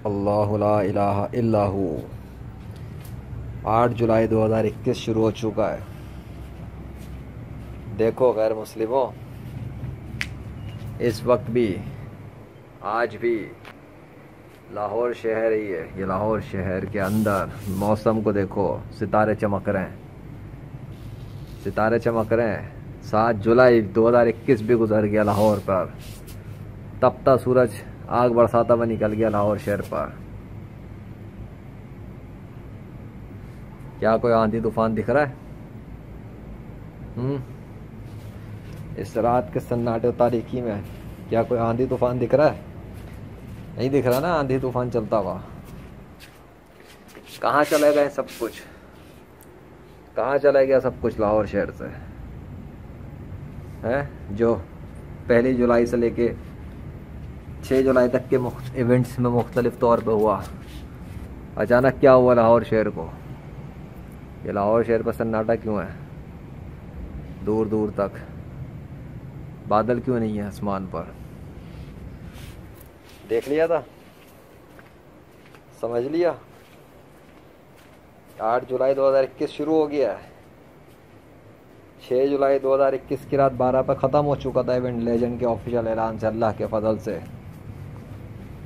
اللہ لا الہ الا ہو۔ 8 جولائی 2021 شروع ہو چکا ہے۔ دیکھو غیر مسلموں، اس وقت بھی آج بھی لاہور شہر ہی ہے، یہ لاہور شہر کے اندر موسم کو دیکھو، ستارے چمک رہے ہیں، ستارے چمک رہے ہیں۔ 7 جولائی 2021 بھی گزر گیا لاہور پر، تپتا سورج آگ برساتا ہوا نکل گیا لاہور شہر پر۔ کیا کوئی آندھی طوفان دکھ رہا ہے؟ اس رات کے سناٹے و تاریکی میں کیا کوئی آندھی طوفان دکھ رہا ہے؟ نہیں دکھ رہا نا آندھی طوفان چلتا ہوا۔ کہاں چلے گئے سب کچھ؟ کہاں چلے گیا سب کچھ لاہور شہر سے؟ جو 1 جولائی سے لے کے 6 جولائی تک کے ایونٹس میں مختلف طور پہ ہوا، اچانک کیا ہوا لاہور شہر کو؟ یہ لاہور شہر پر سناٹا کیوں ہے؟ دور دور تک بادل کیوں نہیں ہے آسمان پر؟ دیکھ لیا تھا؟ سمجھ لیا؟ 8 جولائی 2021 شروع ہو گیا ہے۔ 6 جولائی 2021 کی رات 12 پر ختم ہو چکا تھا ایونٹ لیجنڈ کے آفیشیل اعلان سے، اللہ کے فضل سے۔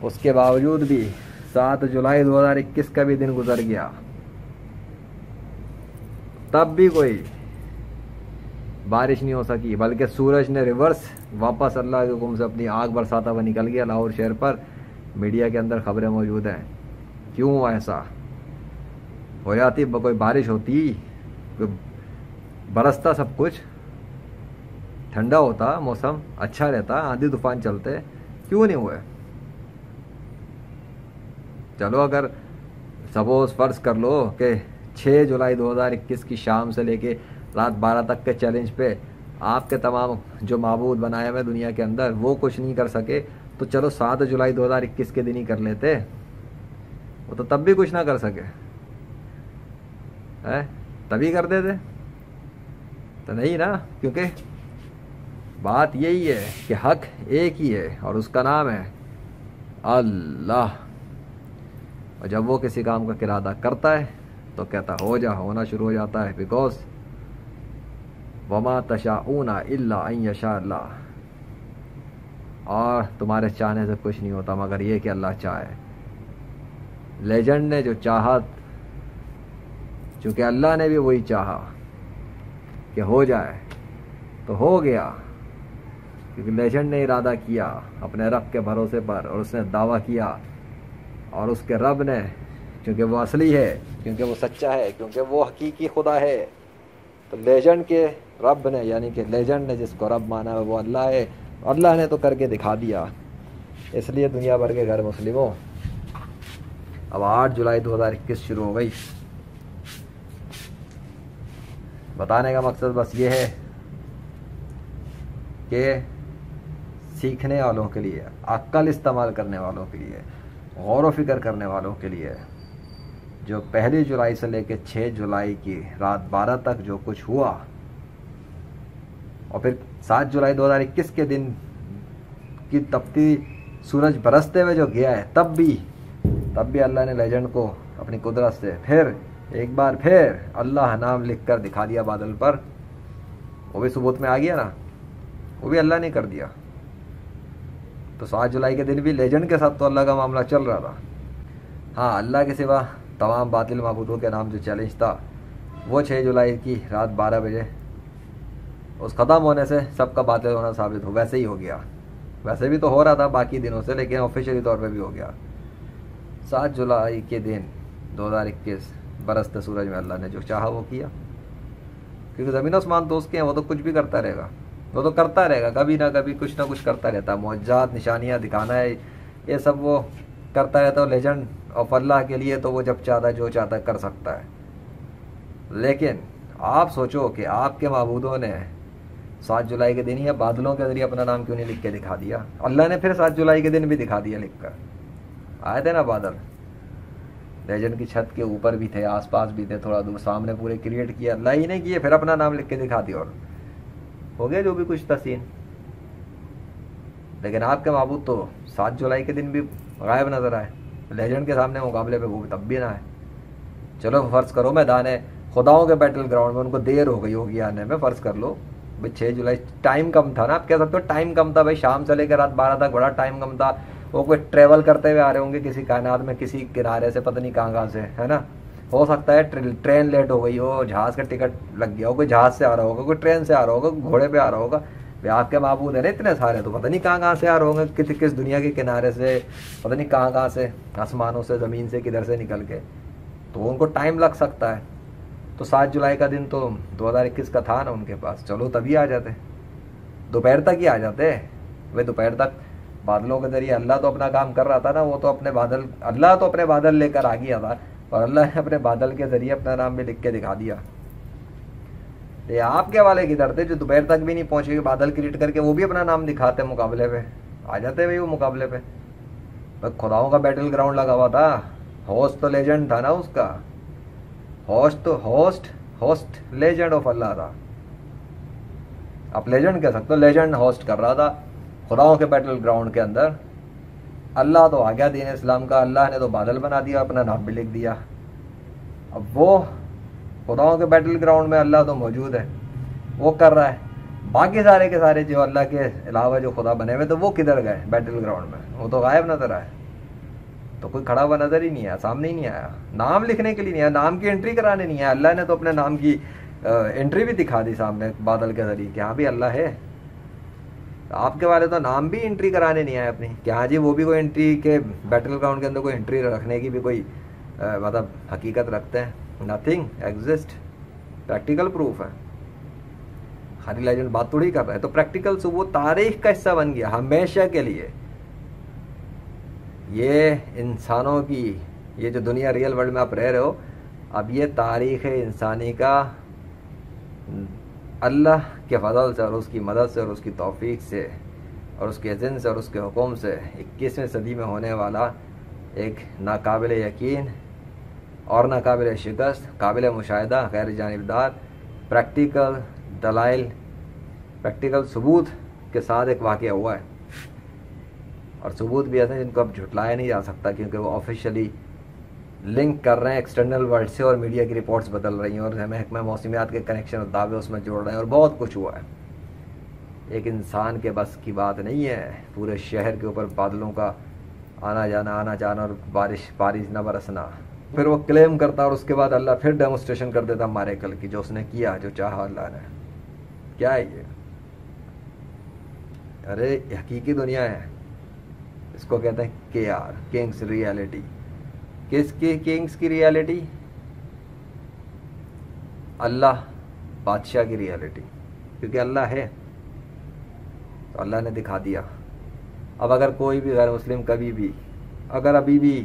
اس کے باوجود بھی 7 جولائی 2021 کا بھی دن گزر گیا، تب بھی کوئی بارش نہیں ہو سکی، بلکہ سورج نے ریورس واپس اللہ کے حکم سے اپنی آگ برساتا ہوا نکل گیا لاہور شہر پر۔ میڈیا کے اندر خبریں موجود ہیں۔ کیوں ایسا ہو جاتی؟ کوئی بارش ہوتی، برستا سب کچھ، ٹھنڈا ہوتا موسم، اچھا رہتا، آندھی طوفان چلتے، کیوں نہیں ہوئے؟ چلو اگر سپوز فرض کر لو کہ 6 جولائی 2021 کی شام سے لے کے رات 12 تک کے چیلنج پہ آپ کے تمام جو معبود بنائے ہوئے دنیا کے اندر وہ کچھ نہیں کر سکے، تو چلو 7 جولائی 2021 کے دن ہی کر لیتے، وہ تو تب بھی کچھ نہ کر سکے، تبھی کر دیتے تو نہیں نا؟ کیونکہ بات یہی ہے کہ حق ایک ہی ہے اور اس کا نام ہے اللہ، اور جب وہ کسی کام کا ارادہ کرتا ہے تو کہتا ہو جا، ہونا شروع ہو جاتا ہے، بیکاز وما تشاءون الا ان یشاء اللہ، اور تمہارے چاہنے سے کچھ نہیں ہوتا مگر یہ کہ اللہ چاہے۔ لیجنڈ نے جو چاہا، چونکہ اللہ نے بھی وہی چاہا کہ ہو جائے تو ہو گیا، کیونکہ لیجنڈ نے ارادہ کیا اپنے رب کے بھروسے پر، اور اس نے دعویٰ کیا، اور اس کے رب نے، کیونکہ وہ اصلی ہے، کیونکہ وہ سچا ہے، کیونکہ وہ حقیقی خدا ہے، تو لیجنڈ کے رب نے، یعنی کہ لیجنڈ نے جس کو رب مانا ہے وہ اللہ ہے، اللہ نے تو کر کے دکھا دیا۔ اس لیے دنیا بھر کے غیر مسلموں، اب 8 جولائی 2021 شروع ہو گئی۔ بتانے کا مقصد بس یہ ہے کہ سیکھنے والوں کے لیے، عقل استعمال کرنے والوں کے لیے، غور و فکر کرنے والوں کے لیے، جو 1 جولائی سے لے کے 6 جولائی کی رات 12 تک جو کچھ ہوا، اور پھر 7 جولائی 2021 کے دن کی تپتی سورج برستے ہوئے جو گیا ہے، تب بھی اللہ نے لیجنڈ کو اپنی قدرت سے پھر ایک بار پھر اللہ نام لکھ کر دکھا دیا بادل پر۔ وہ بھی ثبوت میں آ گیا نا، وہ بھی اللہ نے کر دیا۔ تو 7 جولائی کے دن بھی لیجنڈ کے ساتھ تو اللہ کا معاملہ چل رہا تھا۔ ہاں، اللہ کے سوا تمام باطل معبودوں کے نام جو چیلنج تھا، وہ 6 جولائی کی رات 12 بجے اس ختم ہونے سے سب کا باطل ہونا ثابت ہو، ویسے ہی ہو گیا۔ ویسے بھی تو ہو رہا تھا باقی دنوں سے، لیکن آفیشیلی طور پہ بھی ہو گیا۔ 7 جولائی کے دن 2021 برستے سورج میں اللہ نے جو چاہا وہ کیا، کیونکہ زمین آسمان تو اس کے ہیں، وہ تو کچھ بھی کرتا رہے گا، وہ تو کرتا رہے گا، کبھی نہ کبھی کچھ نہ کچھ کرتا رہتا ہے، معجزات، نشانیاں دکھانا ہے، یہ سب وہ کرتا رہتا ہے۔ لیجنڈ آف اللہ کے لیے تو وہ جب چاہتا ہے، جو چاہتا ہے کر سکتا ہے۔ لیکن آپ سوچو کہ آپ کے معبودوں نے 7 جولائی کے دن ہی بادلوں کے ذریعے اپنا نام کیوں نہیں لکھ کے دکھا دیا؟ اللہ نے پھر 7 جولائی کے دن بھی دکھا دیا لکھ کر، آئے تھے نا بادل، لیجنڈ کی چھت کے اوپر بھی تھے، آس پاس بھی تھے، تھوڑا دور سامنے پورے کریٹ کیا، اللہ ہی نے کیے، پھر اپنا نام لکھ کے دکھا دیا، اور ہو گیا جو بھی کچھ تسین۔ لیکن آپ کے معبود تو 7 جولائی کے دن بھی غائب نظر آئے۔ لیجنڈ کے سامنے مقابلے پہ وہ تب بھی نہ ہے. چلو فرض کرو میدان خداؤں کے بیٹل گراؤنڈ میں ان کو دیر ہو گئی ہوگی آنے میں, فرض کر لو بھائی 6 جولائی ٹائم کم تھا نا, آپ کہہ سکتے ہو ٹائم کم تھا بھائی, شام سے لے کے رات 12 تک بڑا ٹائم کم تھا. وہ کوئی ٹریول کرتے ہوئے آ رہے ہوں گے کسی کائنات میں کسی کنارے سے, پتہ نہیں کہاں سے, ہے نا. ہو سکتا ہے ٹرین لیٹ ہو گئی ہو, جہاز کا ٹکٹ لگ گیا ہو, کوئی جہاز سے آ رہا ہوگا, کوئی ٹرین سے آ رہا ہوگا, گھوڑے پہ آ رہا ہوگا. آپ کے معبود ہیں نا اتنے سارے, تو پتہ نہیں کہاں سے آ رہے ہوں گے, کس دنیا کے کنارے سے, پتہ نہیں کہاں سے, آسمانوں سے, زمین سے, کدھر سے نکل کے, تو ان کو ٹائم لگ سکتا ہے. تو 7 جولائی کا دن تو 2021 کا تھا نا ان کے پاس, چلو تبھی آ جاتے, دوپہر تک ہی آ جاتے. بھائی دوپہر تک بادلوں کے ذریعے اللہ تو اپنا کام کر رہا تھا نا, وہ تو اپنے بادل, اللہ تو اپنے بادل لے کر آ گیا تھا, اور اللہ نے اپنے بادل کے ذریعے اپنا نام بھی لکھ کے دکھا دیا. یہ آپ کے والے کدھر تھے جو دوپہر تک بھی نہیں پہنچے گے, بادل کریٹ کر کے وہ بھی اپنا نام دکھاتے مقابلے پہ, آ جاتے بھائی وہ مقابلے پہ. خداؤں کا بیٹل گراؤنڈ لگا ہوا تھا, ہوسٹ تو لیجنڈ تھا نا اس کا, ہوسٹ لیجنڈ آف اللہ تھا. آپ لیجنڈ کہہ سکتے ہو, لیجنڈ ہوسٹ کر رہا تھا خداؤں کے بیٹل گراؤنڈ کے اندر. اللہ تو آ گیا دین اسلام کا, اللہ نے تو بادل بنا دیا, اپنا نام بھی لکھ دیا. اب وہ خداؤں کے بیٹل گراؤنڈ میں اللہ تو موجود ہے, وہ کر رہا ہے. باقی سارے کے سارے جو اللہ کے علاوہ جو خدا بنے ہوئے تو وہ کدھر گئے بیٹل گراؤنڈ میں, وہ تو غائب نظر آئے. تو کوئی کھڑا ہوا نظر ہی نہیں آیا, سامنے ہی نہیں آیا, نام لکھنے کے لیے نہیں آیا, نام کی انٹری کرانے نہیں آیا. اللہ نے تو اپنے نام کی انٹری بھی دکھا دی سامنے بادل کے ذریعے کہ ہاں بھی اللہ ہے. آپ کے والے تو نام بھی انٹری کرانے نہیں آئے اپنی, کہ ہاں جی وہ بھی کوئی انٹری کے بیٹل گراؤنڈ کے اندر کوئی انٹری رکھنے کی بھی کوئی مطلب حقیقت رکھتے ہیں. Nothing exist. پریکٹیکل پروف ہے, خالی لیجنڈ بات تھوڑی کر رہا ہے. تو پریکٹیکل ثبوت تاریخ کا حصہ بن گیا ہمیشہ کے لیے. یہ انسانوں کی, یہ جو دنیا ریئل ورلڈ میں آپ رہ رہے ہو, اب یہ تاریخ انسانی کا اللہ کے فضل سے اور اس کی مدد سے اور اس کی توفیق سے اور اس کے اذن سے اور اس کے حکم سے 21ویں صدی میں ہونے والا ایک ناقابل یقین اور ناقابل شکست, قابل مشاہدہ, غیر جانبدار, پریکٹیکل دلائل, پریکٹیکل ثبوت کے ساتھ ایک واقعہ ہوا ہے. اور ثبوت بھی ایسے ہیں جن کو اب جھٹلایا نہیں جا سکتا, کیونکہ وہ آفیشلی لنک کر رہے ہیں ایکسٹرنل ورلڈ سے, اور میڈیا کی رپورٹس بدل رہی ہیں, اور محکمہ موسمیات کے کنیکشن اور دعوے اس میں جوڑ رہے ہیں, اور بہت کچھ ہوا ہے. ایک انسان کے بس کی بات نہیں ہے پورے شہر کے اوپر بادلوں کا آنا جانا اور بارش نہ برسنا. پھر وہ کلیم کرتا اور اس کے بعد اللہ پھر ڈیمونسٹریشن کر دیتا مارے کل کی, جو اس نے کیا, جو چاہا اللہ نے. کیا ہے یہ؟ ارے حقیقی دنیا ہے, اس کو کہتے ہیں KR, کنگس ریالٹی. کس کی کنگس کی ریالٹی؟ اللہ بادشاہ کی ریالٹی, کیونکہ اللہ ہے تو اللہ نے دکھا دیا. اب اگر کوئی بھی غیر مسلم کبھی بھی اگر ابھی بھی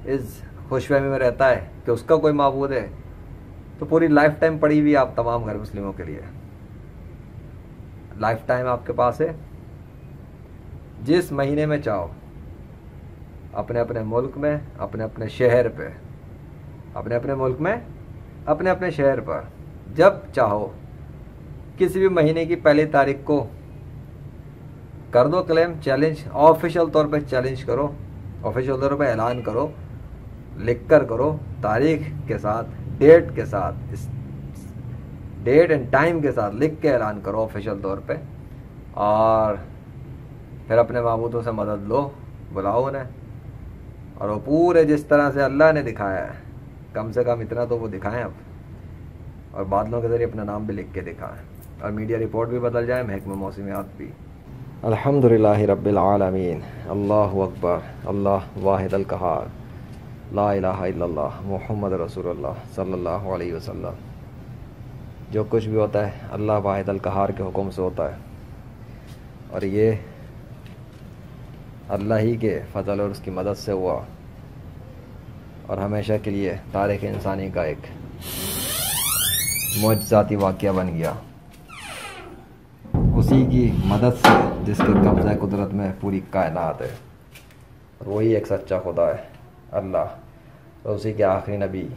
اس خوش فہمی میں رہتا ہے کہ اس کا کوئی معبود ہے, تو پوری لائف ٹائم پڑی ہوئی آپ تمام غیر مسلموں کے لیے. لائف ٹائم آپ کے پاس ہے, جس مہینے میں چاہو اپنے اپنے ملک میں, اپنے اپنے شہر پہ, اپنے اپنے ملک میں, اپنے اپنے شہر پر, جب چاہو کسی بھی مہینے کی 1 تاریخ کو کر دو کلیم, چیلنج, آفیشیل طور پہ چیلنج کرو, آفیشیل طور پہ اعلان کرو, لکھ کر کرو, تاریخ کے ساتھ, ڈیٹ کے ساتھ, ڈیٹ اینڈ ٹائم کے ساتھ لکھ کے اعلان کرو آفیشیل طور پہ, اور پھر اپنے معبودوں سے مدد لو, بلاؤ انہیں, اور وہ پورے جس طرح سے اللہ نے دکھایا ہے, کم سے کم اتنا تو وہ دکھائیں اب, اور بادلوں کے ذریعے اپنا نام بھی لکھ کے دکھائیں, اور میڈیا رپورٹ بھی بدل جائے, محکمہ موسمیات بھی. الحمدللہ رب العالمین, اللہ اکبر, اللہ واحد القہار, لا الہ الا اللہ, محمد رسول اللہ صلی اللہ علیہ وسلم. جو کچھ بھی ہوتا ہے اللہ واحد القہار کے حکم سے ہوتا ہے, اور یہ اللہ ہی کے فضل اور اس کی مدد سے ہوا, اور ہمیشہ کے لیے تاریخ انسانی کا ایک معجزاتی واقعہ بن گیا. اسی کی مدد سے جس کے قبضہ قدرت میں پوری کائنات ہے, اور وہی ایک سچا خدا ہے اللہ, اور اسی کے آخری نبی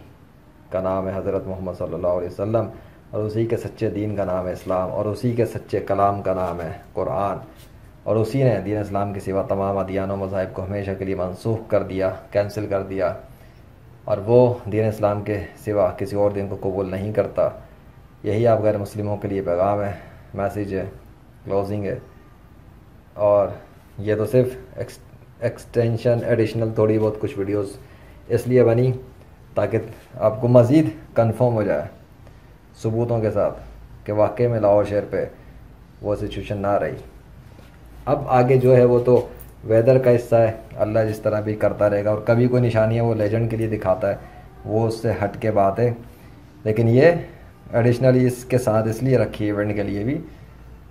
کا نام ہے حضرت محمد صلی اللہ علیہ وسلم, اور اسی کے سچے دین کا نام ہے اسلام, اور اسی کے سچے کلام کا نام ہے قرآن, اور اسی نے دین اسلام کے سوا تمام ادیان و مذاہب کو ہمیشہ کے لیے منسوخ کر دیا، کینسل کر دیا، اور وہ دین اسلام کے سوا کسی اور دین کو قبول نہیں کرتا۔ یہی آپ غیر مسلموں کے لیے پیغام ہے، میسیج ہے، کلوزنگ ہے۔ اور یہ تو صرف ایکسٹینشن ایڈیشنل تھوڑی بہت کچھ ویڈیوز اس لیے بنی تاکہ آپ کو مزید کنفرم ہو جائے ثبوتوں کے ساتھ کہ واقعی میں لاہور شہر پہ وہ سچویشن نہ رہی۔ اب آگے جو ہے وہ تو ویدر کا حصہ ہے، اللہ جس طرح بھی کرتا رہے گا، اور کبھی کوئی نشانیاں وہ لیجنڈ کے لیے دکھاتا ہے، وہ اس سے ہٹ کے بات ہے۔ لیکن یہ ایڈیشنلی اس کے ساتھ اس لیے رکھی ایونٹ کے لیے بھی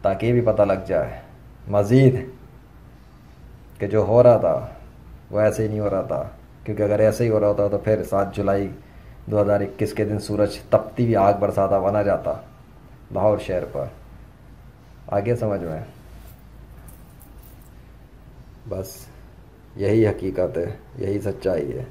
تاکہ یہ بھی پتہ لگ جائے مزید کہ جو ہو رہا تھا وہ ایسے ہی نہیں ہو رہا تھا، کیونکہ اگر ایسے ہی ہو رہا ہوتا تو پھر 7 جولائی 2021 کے دن سورج تپتی ہوئی آگ برساتا بنا جاتا لاہور شہر پر۔ آگے سمجھ میں؟ بس یہی حقیقت ہے، یہی سچائی ہے۔